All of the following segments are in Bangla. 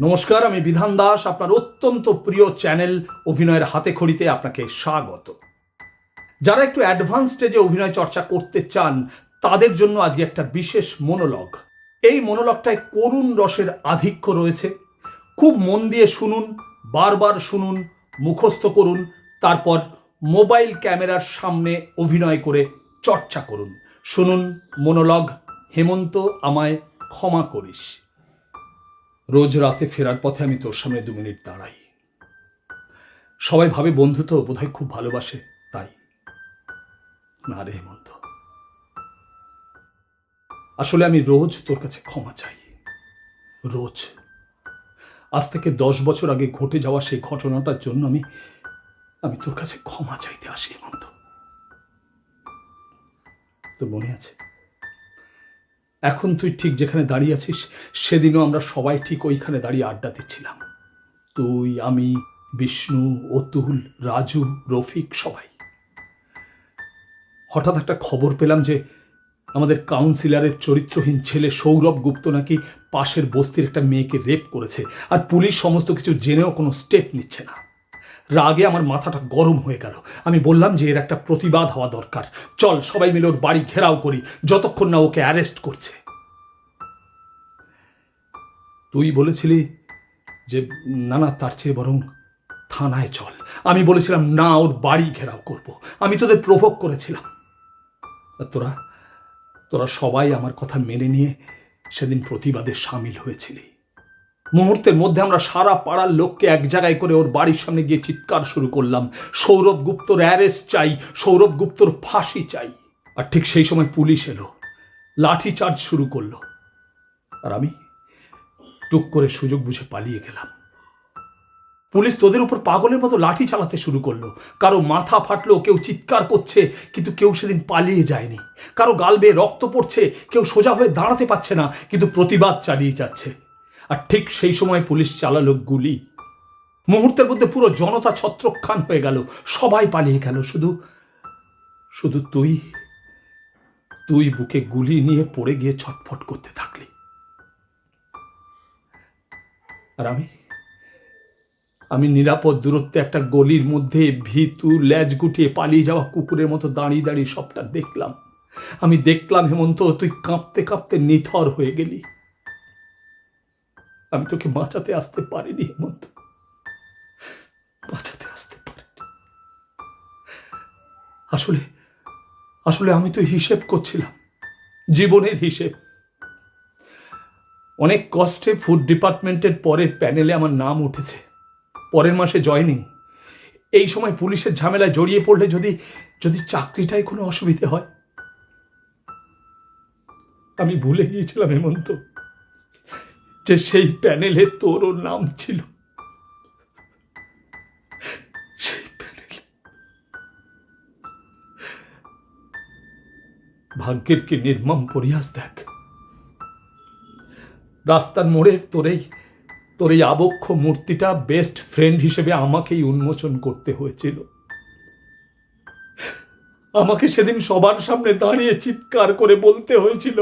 নমস্কার, আমি বিধান দাস, আপনার অত্যন্ত প্রিয় চ্যানেল অভিনয়ের হাতে খড়িতে আপনাকে স্বাগত। যারা একটু অ্যাডভান্স স্টেজে অভিনয় চর্চা করতে চান তাদের জন্য আজকে একটা বিশেষ মনোলগ। এই মনোলগটায় করুণ রসের আধিক্য রয়েছে। খুব মন দিয়ে শুনুন, বারবার শুনুন, মুখস্থ করুন, তারপর মোবাইল ক্যামেরার সামনে অভিনয় করে চর্চা করুন। শুনুন মনোলগ, হেমন্ত আমায় ক্ষমা করিস। রোজ রাতে ফেরার পথে আমি তোর সামনে 2 মিনিট দাঁড়াই। সবাই ভাবে বন্ধু তো বোধহয় খুব ভালোবাসে, তাই না রে হেমন্ত, আসলে আমি রোজ তোর কাছে ক্ষমা চাই। রোজ। আজ থেকে 10 বছর আগে ঘটে যাওয়া সেই ঘটনাটার জন্য আমি তোর কাছে ক্ষমা চাইতে আসি হেমন্ত। তোর মনে আছে? এখন তুই ঠিক যেখানে দাঁড়িয়ে আছিস, সেদিনও আমরা সবাই ঠিক ওইখানে দাঁড়িয়ে আড্ডা দিচ্ছিলাম। তুই, আমি, বিষ্ণু, অতুল, রাজু, রফিক, সবাই। হঠাৎ একটা খবর পেলাম যে আমাদের কাউন্সিলরের চরিত্রহীন ছেলে সৌরভ গুপ্ত নাকি পাশের বস্তির একটা মেয়েকে রেপ করেছে, আর পুলিশ সমস্ত কিছু জেনেও কোনো স্টেপ নিচ্ছে না। রাগে আমার মাথাটা গরম হয়ে গেল। আমি বললাম যে এর একটা প্রতিবাদ হওয়া দরকার। চল সবাই মিলে ওর বাড়ি ঘেরাও করি, যতক্ষণ না ওকে অ্যারেস্ট করছে। তুই বলেছিলি যে না না, তার চেয়ে বরং থানায় চল। আমি বলেছিলাম না, ওর বাড়ি ঘেরাও করব। আমি তোদের প্রভোগ করেছিলাম। তোরা তোরা সবাই আমার কথা মেনে নিয়ে সেদিন প্রতিবাদে সামিল হয়েছিলি। মুহূর্তের মধ্যে আমরা সারা পাড়ার লোককে এক জায়গায় করে ওর বাড়ির সামনে গিয়ে চিৎকার শুরু করলাম, সৌরভ গুপ্তর অ্যারেস্ট চাই, সৌরভ গুপ্তর ফাঁসি চাই। আর ঠিক সেই সময় পুলিশ এলো, লাঠি চার্জ শুরু করলো, আর আমি টুক করে সুযোগ বুঝে পালিয়ে গেলাম। পুলিশ তোদের উপর পাগলের মতো লাঠি চালাতে শুরু করলো। কারো মাথা ফাটলো, কেউ চিৎকার করছে, কিন্তু কেউ সেদিন পালিয়ে যায়নি। কারো গাল বেয়ে রক্ত পড়ছে, কেউ সোজা হয়ে দাঁড়াতে পারছে না, কিন্তু প্রতিবাদ চালিয়ে যাচ্ছে। আর ঠিক সেই সময় পুলিশ চালালো গুলি। মুহূর্তের মধ্যে পুরো জনতা ছত্রখান হয়ে গেল, সবাই পালিয়ে গেল। শুধু তুই বুকে গুলি নিয়ে পড়ে গিয়ে ছটফট করতে থাকলি। আর আমি নিরাপদ দূরত্বে একটা গলির মধ্যে ভীতু ল্যাজ গুটিয়ে পালিয়ে যাওয়া কুকুরের মতো দাঁড়িয়ে দাঁড়িয়ে সবটা দেখলাম। আমি দেখলাম হেমন্ত, তুই কাঁপতে কাঁপতে নিথর হয়ে গেলি। আমি তোকে বাঁচাতে আসতে পারিনি হেমন্ত, বাঁচাতে আসতে পারিনি। আসলে আমি তো হিসেব করছিলাম, জীবনের হিসেব। অনেক কষ্টে ফুড ডিপার্টমেন্টের পরের প্যানেলে আমার নাম উঠেছে, পরের মাসে জয়েনিং। এই সময় পুলিশের ঝামেলায় জড়িয়ে পড়লে যদি চাকরিটায় কোনো অসুবিধে হয়। আমি ভুলে গিয়েছিলাম হেমন্ত যে সেই প্যানেলে তোরও নাম ছিল। সেই প্যানেলে ভাগ্যের কি নির্মম পরিহাস দেখ। রাস্তার মোড়ে তোর এই আবক্ষ মূর্তিটা বেস্ট ফ্রেন্ড হিসেবে আমাকেই উন্মোচন করতে হয়েছিল। আমাকে সেদিন সবার সামনে দাঁড়িয়ে চিৎকার করে বলতে হয়েছিল,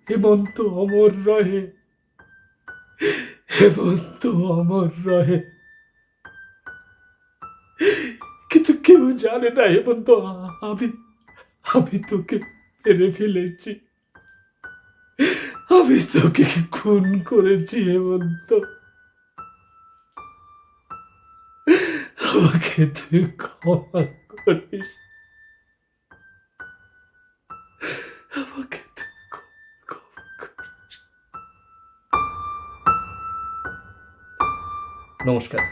হেমন্ত অমর রহে, হেমন্ত অমর রহে। কিন্তু কেউ জানে না হেমন্ত, আমি তোকে মেরে ফেলেছি, আমি তোকে খুন করেছি হেমন্ত। আমাকে তুই ক্ষমা করিস, আমাকে তুই ক্ষমা করিস। নমস্কার।